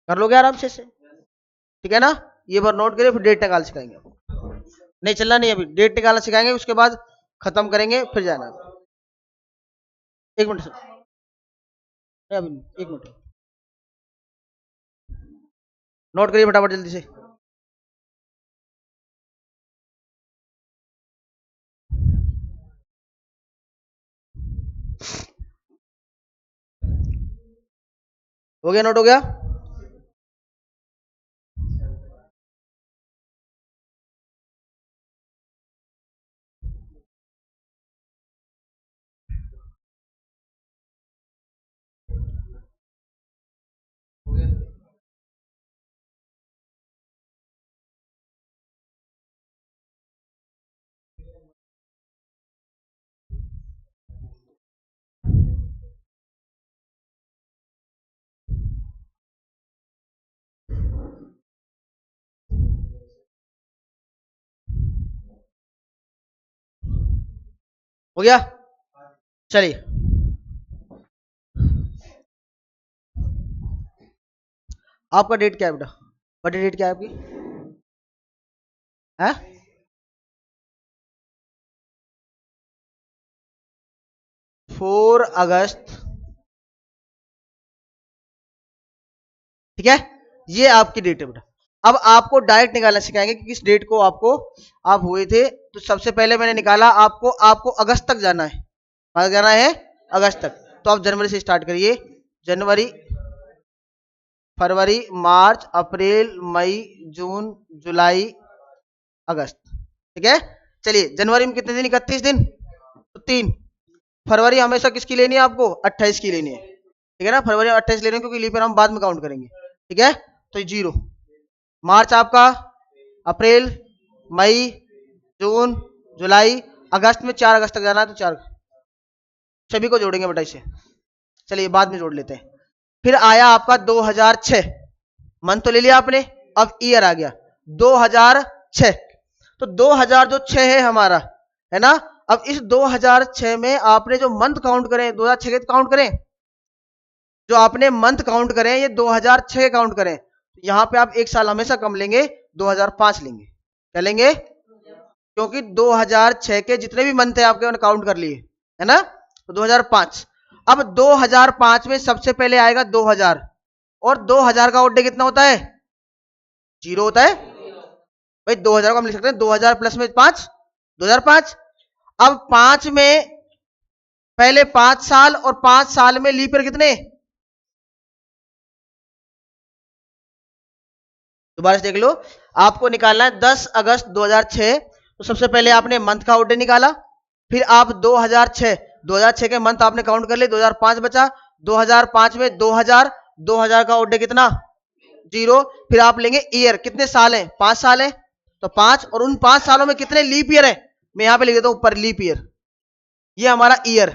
कर लोगे आराम से, ठीक है ना। ये बार नोट करिए, फिर डेट निकाल सिखाएंगे, नहीं चलना नहीं, अभी डेट निकालना सिखाएंगे, उसके बाद खत्म करेंगे फिर जाना। एक मिनट सर, अभी एक मिनट नोट करिए फटाफट जल्दी से। हो गया, नोट हो गया। हो गया, चलिए आपका डेट क्या है बेटा, बर्थडे डेट क्या है आपकी? है 4 अगस्त, ठीक है, ये आपकी डेट है बेटा। अब आपको डायरेक्ट निकालना सिखाएंगे कि किस डेट को आपको आप हुए थे। तो सबसे पहले मैंने निकाला, आपको आपको अगस्त तक जाना है, कहाँ जाना है? अगस्त तक। तो आप जनवरी से स्टार्ट करिए, जनवरी, फरवरी, मार्च, अप्रैल, मई, जून, जुलाई, अगस्त, ठीक है। चलिए जनवरी में कितने दिन? 31 दिन, तो 3। फरवरी हमेशा किसकी लेनी है आपको? 28 की लेनी है, ठीक है ना, फरवरी 28 लेनी है, क्योंकि लीप ईयर हम बाद में काउंट करेंगे, ठीक है। तो जीरो, मार्च आपका, अप्रैल, मई, जून, जुलाई, अगस्त में 4 अगस्त तक जाना है, तो 4 सभी को जोड़ेंगे बेटा इसे, चलिए बाद में जोड़ लेते हैं। फिर आया आपका 2006, मंथ तो ले लिया आपने, अब ईयर आ गया 2006। तो 2006 है हमारा, है ना। अब इस 2006 में आपने जो मंथ काउंट करें, 2006 के काउंट करें, जो आपने मंथ काउंट करें ये 2006 के काउंट करें, यहां पे आप एक साल हमेशा कम लेंगे, 2005 लेंगे, क्या लेंगे? क्योंकि 2006 के जितने भी मंथ है आपके उन्हें काउंट कर लिए, है ना, तो 2005। अब 2005 में सबसे पहले आएगा 2000, और 2000 का ओड कितना होता है? जीरो होता है भाई। 2000 को हम लिख सकते हैं 2000 प्लस में 5, 2005। अब 5 में पहले 5 साल, और 5 साल में लीप ईयर कितने? दोबारा से देख लो, आपको निकालना है 10 अगस्त 2006। तो सबसे पहले आपने मंथ का ऑर्डर निकाला, फिर आप 2006 के मंथ आपने काउंट कर लिए, 2005 बचा, 2005 में 2000 का ऑर्डर कितना? जीरो। फिर आप लेंगे ईयर, कितने साल हैं? 5 साल है, तो 5, और उन 5 सालों में कितने लीप ईयर है? मैं यहां पे लिख देता हूं ऊपर लीप ईयर, ये हमारा ईयर,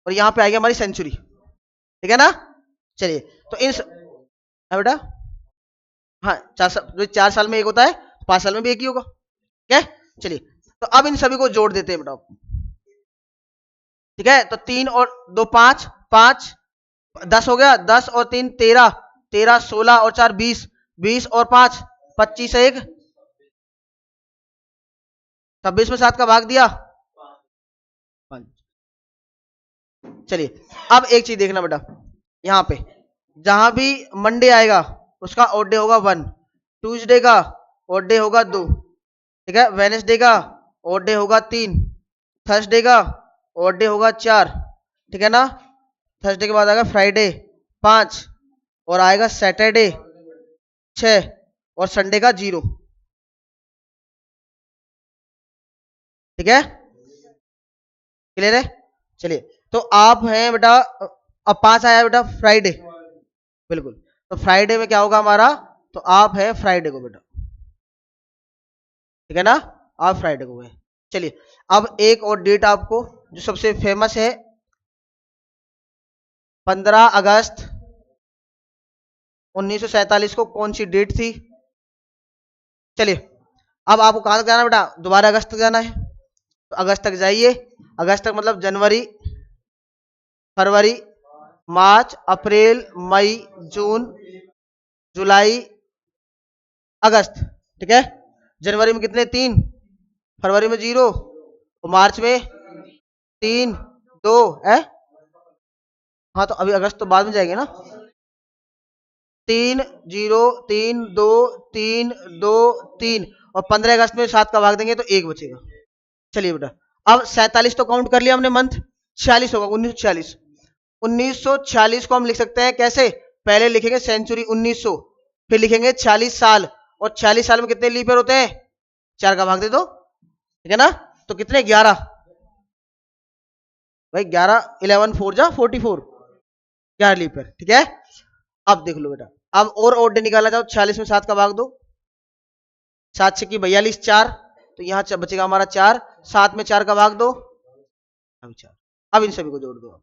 और यहां पे आएगी हमारी सेंचुरी, ठीक है ना। चलिए तो इन बेटा, हाँ 4 साल में एक होता है, 5 साल में भी एक ही होगा, ठीक है। चलिए तो अब इन सभी को जोड़ देते हैं बेटा, ठीक है, तो 3 और 2 5, 5 10 हो गया, 10 और 3 13, 13 16 और 4 20, 20 और 5 25 1 26 में 7 का भाग दिया 5। चलिए अब एक चीज देखना बेटा, यहाँ पे जहां भी मंडे आएगा उसका ऑड डे होगा 1, ट्यूसडे का ऑड डे होगा 2, ठीक है, वेडनेसडे का ऑड डे होगा 3, थर्सडे का ऑड डे होगा 4, ठीक है ना। थर्सडे के बाद आएगा फ्राइडे 5 और आएगा सैटरडे 6 और संडे का 0, ठीक है, क्लियर है। चलिए तो आप हैं बेटा, अब 5 आया बेटा फ्राइडे, बिल्कुल, तो फ्राइडे में क्या होगा हमारा, तो आप है फ्राइडे को बेटा, ठीक है ना, आप फ्राइडे को है। चलिए अब एक और डेट आपको जो सबसे फेमस है, 15 अगस्त 1947 को कौन सी डेट थी। चलिए अब आपको कहां तक जाना है बेटा, दोबारा अगस्त तक जाना है, तो अगस्त तक जाइए। अगस्त तक मतलब जनवरी, फरवरी, मार्च, अप्रैल, मई, जून, जुलाई, अगस्त, ठीक है। जनवरी में कितने 3, फरवरी में 0, मार्च में 3 2 है, हाँ तो अभी अगस्त तो बाद में जाएंगे ना, 3 0 3 2 3 2 3 और 15 अगस्त में 7 का भाग देंगे तो 1 बचेगा। चलिए बेटा अब 47 तो काउंट कर लिया हमने मंथ, 46 होगा 1946। 1946 को हम लिख सकते हैं कैसे, पहले लिखेंगे सेंचुरी 1900, फिर लिखेंगे 46 साल, और 46 साल में कितने लीप ईयर होते हैं, 4 का भाग दे दो, ठीक है ना, तो कितने 11, भाई 11 11 4 जा 44, 11 लीप ईयर, ठीक है। अब देख लो बेटा, अब और डे निकालना चाहो, 46 में 7 का भाग दो, 7 6 की 42 4, तो यहाँ बचेगा हमारा 4, 7 में 4 का भाग दो, अभी 4, अब इन सभी को जोड़ दो,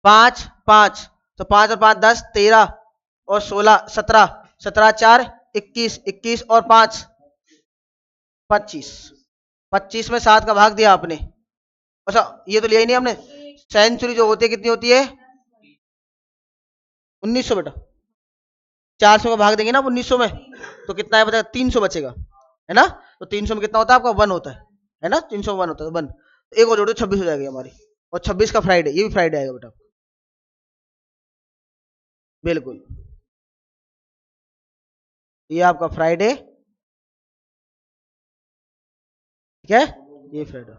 5 5, तो 5 और 5 10 13 और 16 17, 17 4 21, 21 और 5 25, 25 में 7 का भाग दिया आपने, अच्छा ये तो लिया ही नहीं हमने, सेंचुरी जो होती है कितनी होती है 1900 बेटा, 400 का भाग देंगे ना 1900 में, तो कितना है बचेगा 300 बचेगा, है ना, तो 300 में कितना होता है आपका 1 होता है ना, 300 में 1 होता है 1, एक और जोड़ो 26 हो जाएगी हमारी, और 26 का फ्राइडे, ये भी फ्राइडे आएगा बेटा, बिल्कुल ये आपका फ्राइडे, ठीक है, ये फ्राइडे,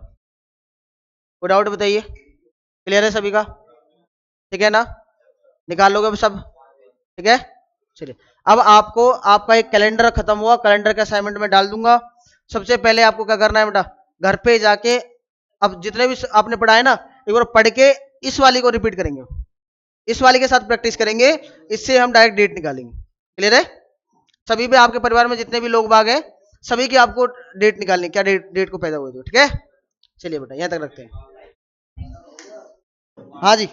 कोई डाउट बताइए, क्लियर है सभी का, ठीक है ना, निकाल लोगे सब, ठीक है। चलिए अब आपको आपका एक कैलेंडर खत्म हुआ, कैलेंडर के असाइनमेंट में डाल दूंगा। सबसे पहले आपको क्या करना है बेटा, घर पे जाके अब जितने भी आपने पढ़ा है ना, एक बार पढ़ के इस वाली को रिपीट करेंगे, इस वाली के साथ प्रैक्टिस करेंगे, इससे हम डायरेक्ट डेट निकालेंगे, क्लियर है। सभी पे आपके परिवार में जितने भी लोग बाग हैं सभी की आपको डेट निकालनी, क्या डेट को पैदा हुए थे, ठीक है। चलिए बेटा यहाँ तक रखते हैं, हाँ जी।